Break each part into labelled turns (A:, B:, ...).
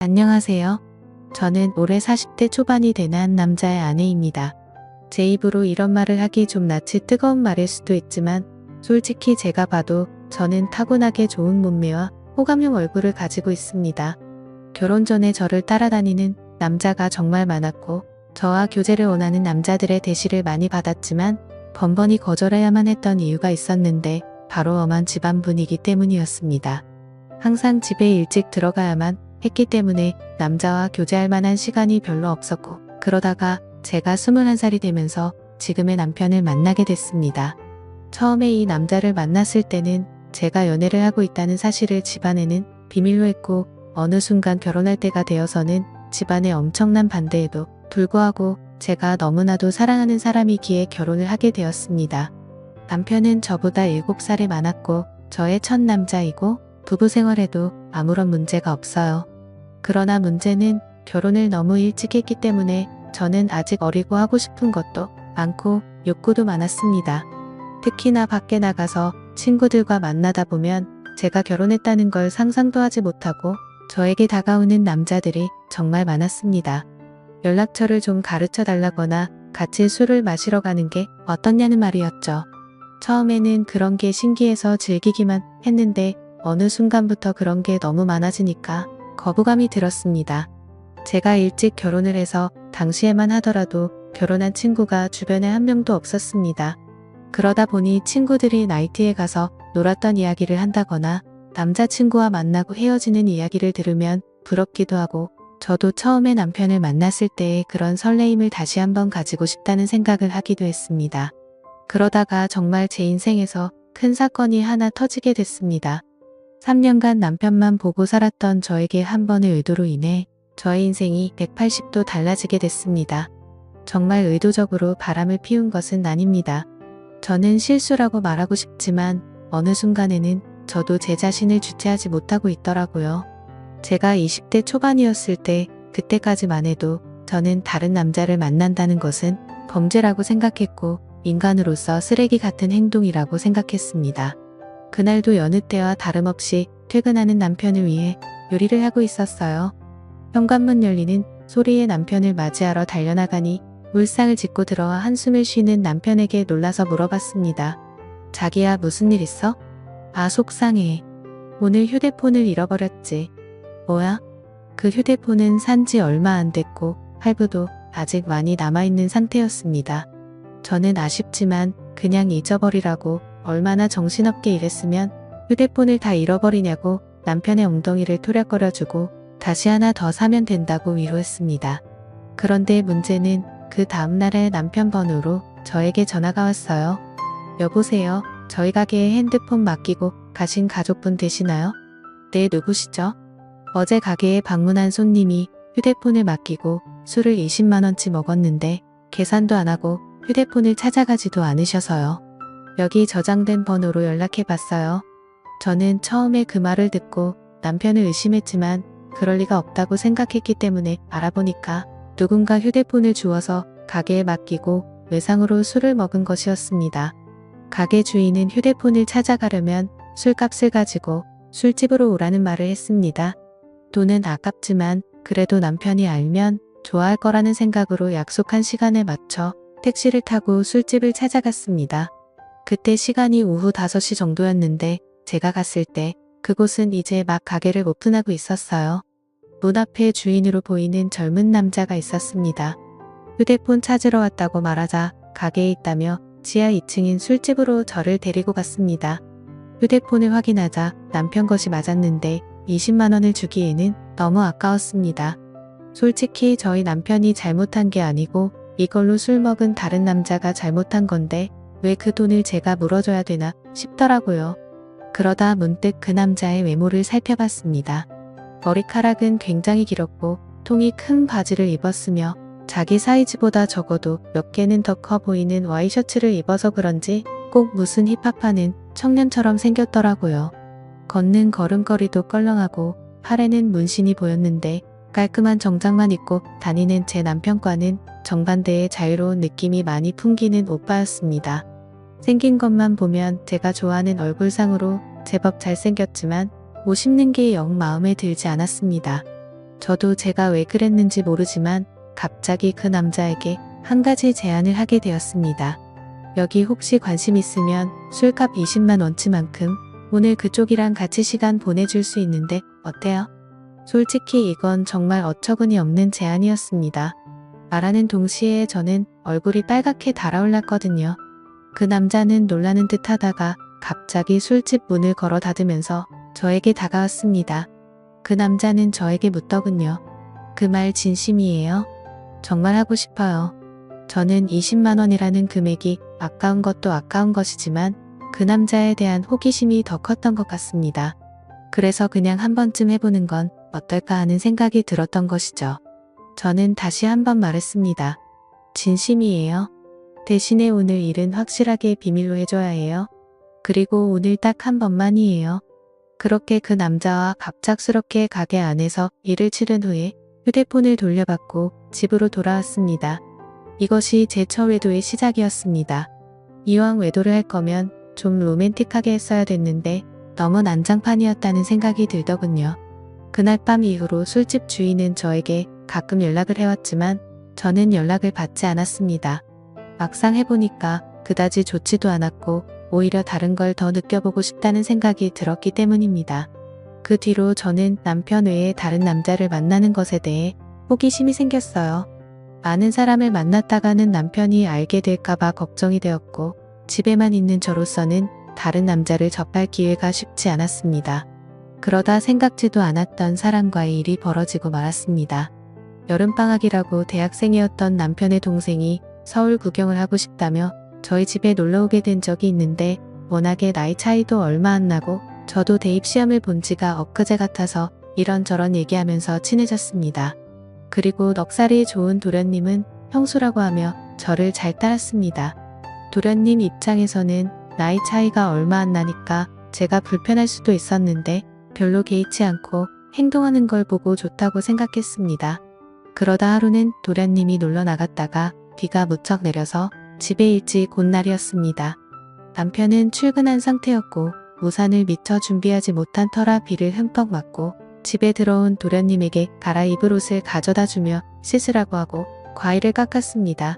A: 안녕하세요. 저는 올해 40대 초반이 되는 한 남자의 아내입니다. 제 입으로 이런 말을 하기 좀 낯이 뜨거운 말일 수도 있지만 솔직히 제가 봐도 저는 타고나게 좋은 몸매와 호감형 얼굴을 가지고 있습니다. 결혼 전에 저를 따라다니는 남자가 정말 많았고 저와 교제를 원하는 남자들의 대시를 많이 받았지만 번번이 거절해야만 했던 이유가 있었는데 바로 엄한 집안 분위기 때문이었습니다. 항상 집에 일찍 들어가야만 했기 때문에 남자와 교제할 만한 시간이 별로 없었고 그러다가 제가 21살이 되면서 지금의 남편을 만나게 됐습니다. 처음에 이 남자를 만났을 때는 제가 연애를 하고 있다는 사실을 집안에는 비밀로 했고 어느 순간 결혼할 때가 되어서는 집안의 엄청난 반대에도 불구하고 제가 너무나도 사랑하는 사람이기에 결혼을 하게 되었습니다. 남편은 저보다 7살이 많았고 저의 첫 남자이고 부부 생활에도 아무런 문제가 없어요. 그러나 문제는 결혼을 너무 일찍 했기 때문에 저는 아직 어리고 하고 싶은 것도 많고 욕구도 많았습니다. 특히나 밖에 나가서 친구들과 만나다 보면 제가 결혼했다는 걸 상상도 하지 못하고 저에게 다가오는 남자들이 정말 많았습니다. 연락처를 좀 가르쳐 달라거나 같이 술을 마시러 가는 게 어떻냐는 말이었죠. 처음에는 그런 게 신기해서 즐기기만 했는데 어느 순간부터 그런 게 너무 많아지니까 거부감이 들었습니다. 제가 일찍 결혼을 해서 당시에만 하더라도 결혼한 친구가 주변에 한 명도 없었습니다. 그러다 보니 친구들이 나이트에 가서 놀았던 이야기를 한다거나 남자친구와 만나고 헤어지는 이야기를 들으면 부럽기도 하고 저도 처음에 남편을 만났을 때의 그런 설레임을 다시 한번 가지고 싶다는 생각을 하기도 했습니다. 그러다가 정말 제 인생에서 큰 사건이 하나 터지게 됐습니다. 3년간 남편만 보고 살았던 저에게 한 번의 의도로 인해 저의 인생이 180도 달라지게 됐습니다. 정말 의도적으로 바람을 피운 것은 아닙니다. 저는 실수라고 말하고 싶지만 어느 순간에는 저도 제 자신을 주체하지 못하고 있더라고요. 제가 20대 초반이었을 때 그때까지만 해도 저는 다른 남자를 만난다는 것은 범죄라고 생각했고 인간으로서 쓰레기 같은 행동이라고 생각했습니다. 그날도 여느 때와 다름없이 퇴근하는 남편을 위해 요리를 하고 있었어요. 현관문 열리는 소리에 남편을 맞이하러 달려나가니 울상을 짚고 들어와 한숨을 쉬는 남편에게 놀라서 물어봤습니다. 자기야, 무슨 일 있어? 아, 속상해. 오늘 휴대폰을 잃어버렸지. 뭐야? 그 휴대폰은 산지 얼마 안 됐고 할부도 아직 많이 남아있는 상태였습니다. 저는 아쉽지만 그냥 잊어버리라고 얼마나 정신없게 일했으면 휴대폰을 다 잃어버리냐고 남편의 엉덩이를 토략거려주고 다시 하나 더 사면 된다고 위로했습니다. 그런데 문제는 그 다음날에 남편 번호로 저에게 전화가 왔어요. 여보세요. 저희 가게에 핸드폰 맡기고 가신 가족분 되시나요? 네, 누구시죠? 어제 가게에 방문한 손님이 휴대폰을 맡기고 술을 20만원치 먹었는데 계산도 안 하고 휴대폰을 찾아가지도 않으셔서요. 여기 저장된 번호로 연락해봤어요. 저는 처음에 그 말을 듣고 남편을 의심했지만 그럴 리가 없다고 생각했기 때문에 알아보니까 누군가 휴대폰을 주워서 가게에 맡기고 외상으로 술을 먹은 것이었습니다. 가게 주인은 휴대폰을 찾아가려면 술값을 가지고 술집으로 오라는 말을 했습니다. 돈은 아깝지만 그래도 남편이 알면 좋아할 거라는 생각으로 약속한 시간에 맞춰 택시를 타고 술집을 찾아갔습니다. 그때 시간이 오후 5시 정도였는데 제가 갔을 때 그곳은 이제 막 가게를 오픈하고 있었어요. 문 앞에 주인으로 보이는 젊은 남자가 있었습니다. 휴대폰 찾으러 왔다고 말하자 가게에 있다며 지하 2층인 술집으로 저를 데리고 갔습니다. 휴대폰을 확인하자 남편 것이 맞았는데 20만원을 주기에는 너무 아까웠습니다. 솔직히 저희 남편이 잘못한 게 아니고 이걸로 술 먹은 다른 남자가 잘못한 건데 왜 그 돈을 제가 물어줘야 되나 싶더라고요. 그러다 문득 그 남자의 외모를 살펴봤습니다. 머리카락은 굉장히 길었고 통이 큰 바지를 입었으며 자기 사이즈보다 적어도 몇 개는 더 커 보이는 와이셔츠를 입어서 그런지 꼭 무슨 힙합하는 청년처럼 생겼더라고요. 걷는 걸음걸이도 껄렁하고 팔에는 문신이 보였는데 깔끔한 정장만 입고 다니는 제 남편과는 정반대의 자유로운 느낌이 많이 풍기는 오빠였습니다. 생긴 것만 보면 제가 좋아하는 얼굴상으로 제법 잘생겼지만 옷 입는 게 영 마음에 들지 않았습니다. 저도 제가 왜 그랬는지 모르지만 갑자기 그 남자에게 한 가지 제안을 하게 되었습니다. 여기 혹시 관심 있으면 술값 20만 원치만큼 오늘 그쪽이랑 같이 시간 보내줄 수 있는데 어때요? 솔직히 이건 정말 어처구니 없는 제안이었습니다. 말하는 동시에 저는 얼굴이 빨갛게 달아올랐거든요. 그 남자는 놀라는 듯 하다가 갑자기 술집 문을 걸어 닫으면서 저에게 다가왔습니다. 그 남자는 저에게 묻더군요. 그 말 진심이에요? 정말 하고 싶어요. 저는 20만 원이라는 금액이 아까운 것도 아까운 것이지만 그 남자에 대한 호기심이 더 컸던 것 같습니다. 그래서 그냥 한 번쯤 해보는 건 어떨까 하는 생각이 들었던 것이죠. 저는 다시 한번 말했습니다. 진심이에요. 대신에 오늘 일은 확실하게 비밀로 해줘야 해요. 그리고 오늘 딱 한 번만이에요. 그렇게 그 남자와 갑작스럽게 가게 안에서 일을 치른 후에 휴대폰을 돌려받고 집으로 돌아왔습니다. 이것이 제 첫 외도의 시작이었습니다. 이왕 외도를 할 거면 좀 로맨틱하게 했어야 됐는데 너무 난장판이었다는 생각이 들더군요. 그날 밤 이후로 술집 주인은 저에게 가끔 연락을 해왔지만 저는 연락을 받지 않았습니다. 막상 해보니까 그다지 좋지도 않았고 오히려 다른 걸 더 느껴보고 싶다는 생각이 들었기 때문입니다. 그 뒤로 저는 남편 외에 다른 남자를 만나는 것에 대해 호기심이 생겼어요. 많은 사람을 만났다가는 남편이 알게 될까봐 걱정이 되었고 집에만 있는 저로서는 다른 남자를 접할 기회가 쉽지 않았습니다. 그러다 생각지도 않았던 사람과의 일이 벌어지고 말았습니다. 여름방학이라고 대학생이었던 남편의 동생이 서울 구경을 하고 싶다며 저희 집에 놀러오게 된 적이 있는데 워낙에 나이 차이도 얼마 안 나고 저도 대입시험을 본 지가 엊그제 같아서 이런저런 얘기하면서 친해졌습니다. 그리고 넉살이 좋은 도련님은 형수라고 하며 저를 잘 따랐습니다. 도련님 입장에서는 나이 차이가 얼마 안 나니까 제가 불편할 수도 있었는데 별로 개의치 않고 행동하는 걸 보고 좋다고 생각했습니다. 그러다 하루는 도련님이 놀러 나갔다가 비가 무척 내려서 집에 일찍 온 날이었습니다. 남편은 출근한 상태였고 우산을 미처 준비하지 못한 터라 비를 흠뻑 맞고 집에 들어온 도련님에게 갈아입을 옷을 가져다 주며 씻으라고 하고 과일을 깎았습니다.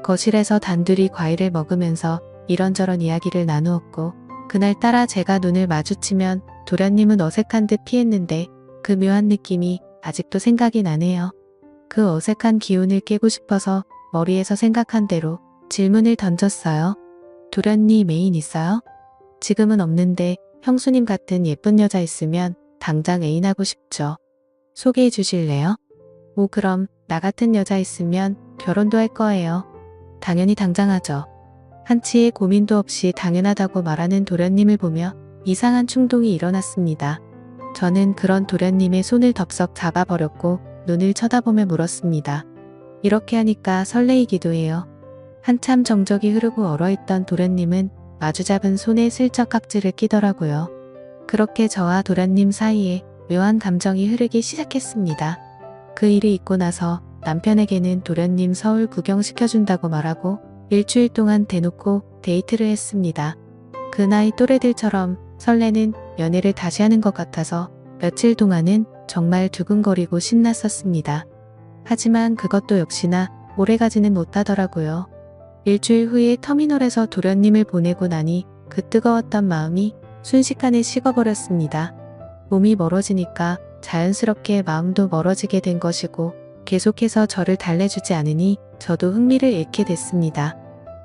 A: 거실에서 단둘이 과일을 먹으면서 이런저런 이야기를 나누었고 그날따라 제가 눈을 마주치면 도련님은 어색한 듯 피했는데 그 묘한 느낌이 아직도 생각이 나네요. 그 어색한 기운을 깨고 싶어서 머리에서 생각한 대로 질문을 던졌어요. 도련님 애인 있어요? 지금은 없는데 형수님 같은 예쁜 여자 있으면 당장 애인하고 싶죠. 소개해 주실래요? 오 그럼 나 같은 여자 있으면 결혼도 할 거예요. 당연히 당장 하죠. 한치의 고민도 없이 당연하다고 말하는 도련님을 보며 이상한 충동이 일어났습니다. 저는 그런 도련님의 손을 덥석 잡아버렸고 눈을 쳐다보며 물었습니다. 이렇게 하니까 설레이기도 해요. 한참 정적이 흐르고 얼어있던 도련님은 마주잡은 손에 슬쩍 깍지를 끼더라고요. 그렇게 저와 도련님 사이에 묘한 감정이 흐르기 시작했습니다. 그 일이 있고 나서 남편에게는 도련님 서울 구경시켜준다고 말하고 일주일 동안 대놓고 데이트를 했습니다. 그 나이 또래들처럼 설레는 연애를 다시 하는 것 같아서 며칠 동안은 정말 두근거리고 신났었습니다. 하지만 그것도 역시나 오래가지는 못하더라고요. 일주일 후에 터미널에서 도련님을 보내고 나니 그 뜨거웠던 마음이 순식간에 식어버렸습니다. 몸이 멀어지니까 자연스럽게 마음도 멀어지게 된 것이고 계속해서 저를 달래주지 않으니 저도 흥미를 잃게 됐습니다.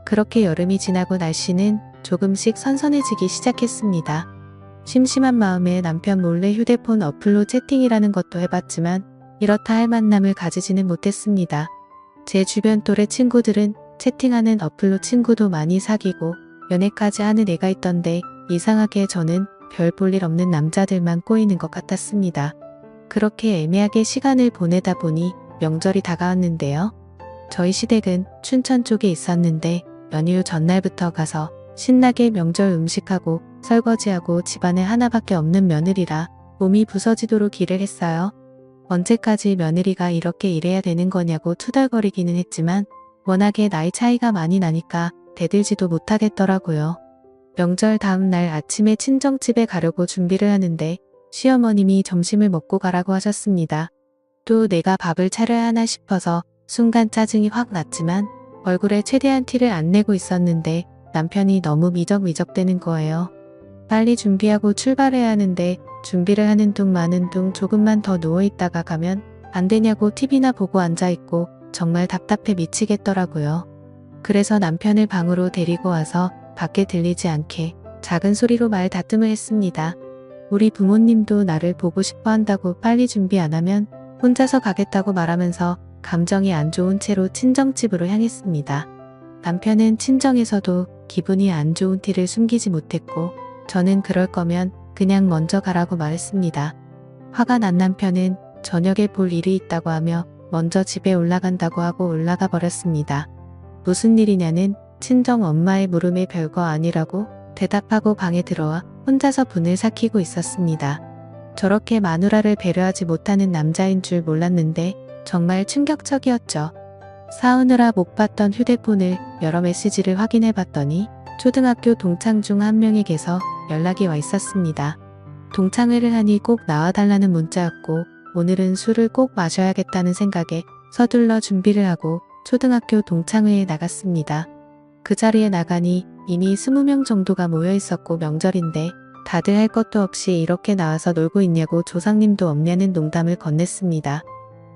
A: 그렇게 여름이 지나고 날씨는 조금씩 선선해지기 시작했습니다. 심심한 마음에 남편 몰래 휴대폰 어플로 채팅이라는 것도 해봤지만 이렇다 할 만남을 가지지는 못했습니다. 제 주변 또래 친구들은 채팅하는 어플로 친구도 많이 사귀고 연애까지 하는 애가 있던데 이상하게 저는 별 볼 일 없는 남자들만 꼬이는 것 같았습니다. 그렇게 애매하게 시간을 보내다 보니 명절이 다가왔는데요. 저희 시댁은 춘천 쪽에 있었는데 연휴 전날부터 가서 신나게 명절 음식하고 설거지하고 집안에 하나밖에 없는 며느리라 몸이 부서지도록 일을 했어요. 언제까지 며느리가 이렇게 일해야 되는 거냐고 투덜거리기는 했지만 워낙에 나이 차이가 많이 나니까 대들지도 못하겠더라고요. 명절 다음 날 아침에 친정집에 가려고 준비를 하는데 시어머님이 점심을 먹고 가라고 하셨습니다. 또 내가 밥을 차려야 하나 싶어서 순간 짜증이 확 났지만 얼굴에 최대한 티를 안 내고 있었는데 남편이 너무 미적미적대는 거예요. 빨리 준비하고 출발해야 하는데 준비를 하는 둥 마는 둥 조금만 더 누워있다가 가면 안 되냐고 TV나 보고 앉아있고 정말 답답해 미치겠더라고요. 그래서 남편을 방으로 데리고 와서 밖에 들리지 않게 작은 소리로 말 다툼을 했습니다. 우리 부모님도 나를 보고 싶어 한다고 빨리 준비 안 하면 혼자서 가겠다고 말하면서 감정이 안 좋은 채로 친정집으로 향했습니다. 남편은 친정에서도 기분이 안 좋은 티를 숨기지 못했고 저는 그럴 거면 그냥 먼저 가라고 말했습니다. 화가 난 남편은 저녁에 볼 일이 있다고 하며 먼저 집에 올라간다고 하고 올라가 버렸습니다. 무슨 일이냐는 친정 엄마의 물음에 별거 아니라고 대답하고 방에 들어와 혼자서 분을 삭히고 있었습니다. 저렇게 마누라를 배려하지 못하는 남자인 줄 몰랐는데 정말 충격적이었죠. 싸우느라 못 봤던 휴대폰을 여러 메시지를 확인해 봤더니 초등학교 동창 중 한 명에게서 연락이 와 있었습니다. 동창회를 하니 꼭 나와달라는 문자였고 오늘은 술을 꼭 마셔야겠다는 생각에 서둘러 준비를 하고 초등학교 동창회에 나갔습니다. 그 자리에 나가니 이미 20명 정도가 모여 있었고 명절인데 다들 할 것도 없이 이렇게 나와서 놀고 있냐고 조상님도 없냐는 농담을 건넸습니다.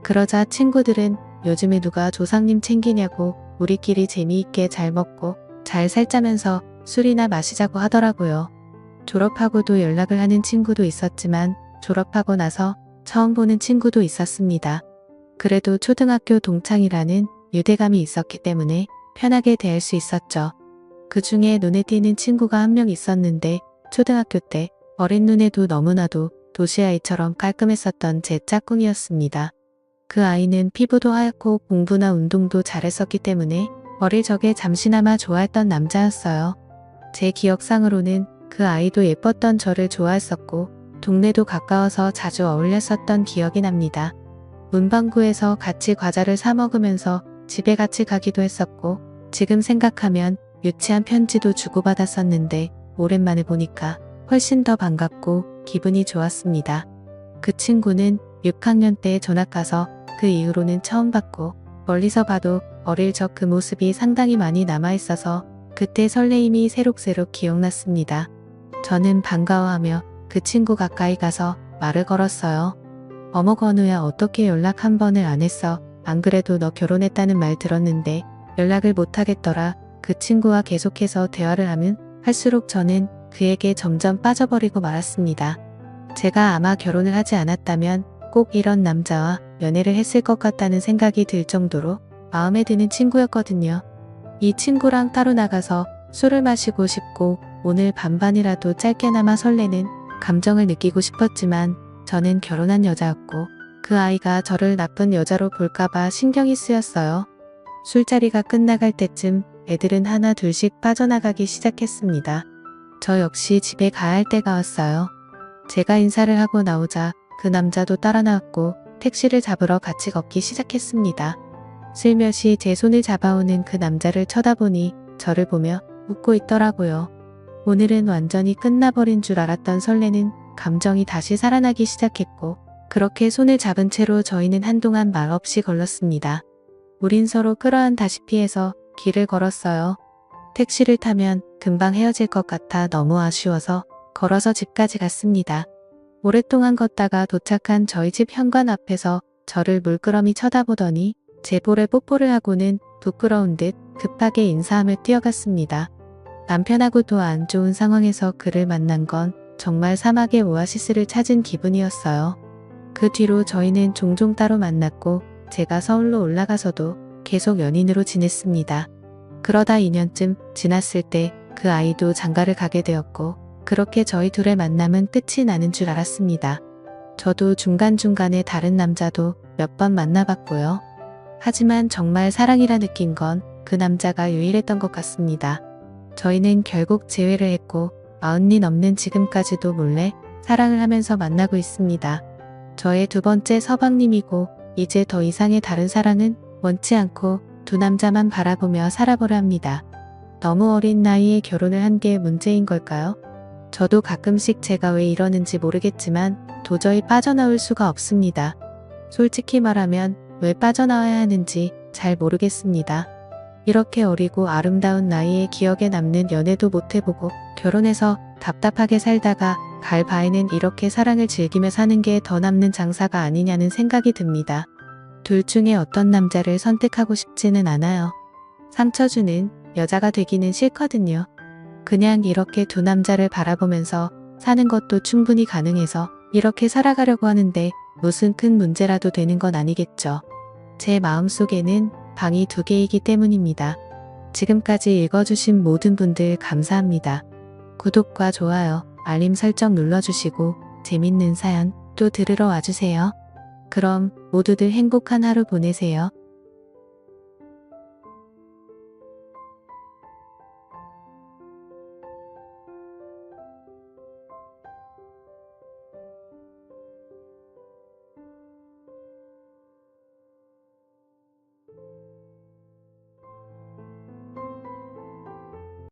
A: 그러자 친구들은 요즘에 누가 조상님 챙기냐고 우리끼리 재미있게 잘 먹고 잘 살자면서 술이나 마시자고 하더라고요. 졸업하고도 연락을 하는 친구도 있었지만 졸업하고 나서 처음 보는 친구도 있었습니다. 그래도 초등학교 동창이라는 유대감이 있었기 때문에 편하게 대할 수 있었죠. 그 중에 눈에 띄는 친구가 한 명 있었는데 초등학교 때 어린 눈에도 너무나도 도시아이처럼 깔끔했었던 제 짝꿍이었습니다. 그 아이는 피부도 하얗고 공부나 운동도 잘했었기 때문에 어릴 적에 잠시나마 좋아했던 남자였어요. 제 기억상으로는 그 아이도 예뻤던 저를 좋아했었고 동네도 가까워서 자주 어울렸었던 기억이 납니다. 문방구에서 같이 과자를 사 먹으면서 집에 같이 가기도 했었고 지금 생각하면 유치한 편지도 주고받았었는데 오랜만에 보니까 훨씬 더 반갑고 기분이 좋았습니다. 그 친구는 6학년 때 전학 가서 그 이후로는 처음 봤고 멀리서 봐도 어릴 적 그 모습이 상당히 많이 남아있어서 그때 설레임이 새록새록 기억났습니다. 저는 반가워하며 그 친구 가까이 가서 말을 걸었어요. 어머 건우야 어떻게 연락 한 번을 안 했어? 안 그래도 너 결혼했다는 말 들었는데 연락을 못 하겠더라. 그 친구와 계속해서 대화를 하면 할수록 저는 그에게 점점 빠져버리고 말았습니다. 제가 아마 결혼을 하지 않았다면 꼭 이런 남자와 연애를 했을 것 같다는 생각이 들 정도로 마음에 드는 친구였거든요. 이 친구랑 따로 나가서 술을 마시고 싶고 오늘 밤반이라도 짧게나마 설레는 감정을 느끼고 싶었지만 저는 결혼한 여자였고 그 아이가 저를 나쁜 여자로 볼까봐 신경이 쓰였어요. 술자리가 끝나갈 때쯤 애들은 하나 둘씩 빠져나가기 시작했습니다. 저 역시 집에 가야 할 때가 왔어요. 제가 인사를 하고 나오자 그 남자도 따라 나왔고 택시를 잡으러 같이 걷기 시작했습니다. 슬며시 제 손을 잡아오는 그 남자를 쳐다보니 저를 보며 웃고 있더라고요. 오늘은 완전히 끝나버린 줄 알았던 설레는 감정이 다시 살아나기 시작했고 그렇게 손을 잡은 채로 저희는 한동안 말없이 걸렀습니다. 우린 서로 끌어안다시피 해서 길을 걸었어요. 택시를 타면 금방 헤어질 것 같아 너무 아쉬워서 걸어서 집까지 갔습니다. 오랫동안 걷다가 도착한 저희 집 현관 앞에서 저를 물끄러미 쳐다보더니 제 볼에 뽀뽀를 하고는 부끄러운 듯 급하게 인사하며 뛰어갔습니다. 남편하고도 안 좋은 상황에서 그를 만난 건 정말 사막의 오아시스를 찾은 기분이었어요. 그 뒤로 저희는 종종 따로 만났고 제가 서울로 올라가서도 계속 연인으로 지냈습니다. 그러다 2년쯤 지났을 때 그 아이도 장가를 가게 되었고 그렇게 저희 둘의 만남은 끝이 나는 줄 알았습니다. 저도 중간중간에 다른 남자도 몇 번 만나봤고요. 하지만 정말 사랑이라 느낀 건 그 남자가 유일했던 것 같습니다. 저희는 결국 재회를 했고 40이 넘는 지금까지도 몰래 사랑을 하면서 만나고 있습니다. 저의 두 번째 서방님이고 이제 더 이상의 다른 사랑은 원치 않고 두 남자만 바라보며 살아보려 합니다. 너무 어린 나이에 결혼을 한 게 문제인 걸까요? 저도 가끔씩 제가 왜 이러는지 모르겠지만 도저히 빠져나올 수가 없습니다. 솔직히 말하면 왜 빠져나와야 하는지 잘 모르겠습니다. 이렇게 어리고 아름다운 나이에 기억에 남는 연애도 못 해보고 결혼해서 답답하게 살다가 갈 바에는 이렇게 사랑을 즐기며 사는 게 더 남는 장사가 아니냐는 생각이 듭니다. 둘 중에 어떤 남자를 선택하고 싶지는 않아요. 상처 주는 여자가 되기는 싫거든요. 그냥 이렇게 두 남자를 바라보면서 사는 것도 충분히 가능해서 이렇게 살아가려고 하는데 무슨 큰 문제라도 되는 건 아니겠죠. 제 마음속에는 방이 2개이기 때문입니다. 지금까지 읽어주신 모든 분들 감사합니다. 구독과 좋아요, 알림 설정 눌러주시고 재밌는 사연 또 들으러 와주세요. 그럼 모두들 행복한 하루 보내세요.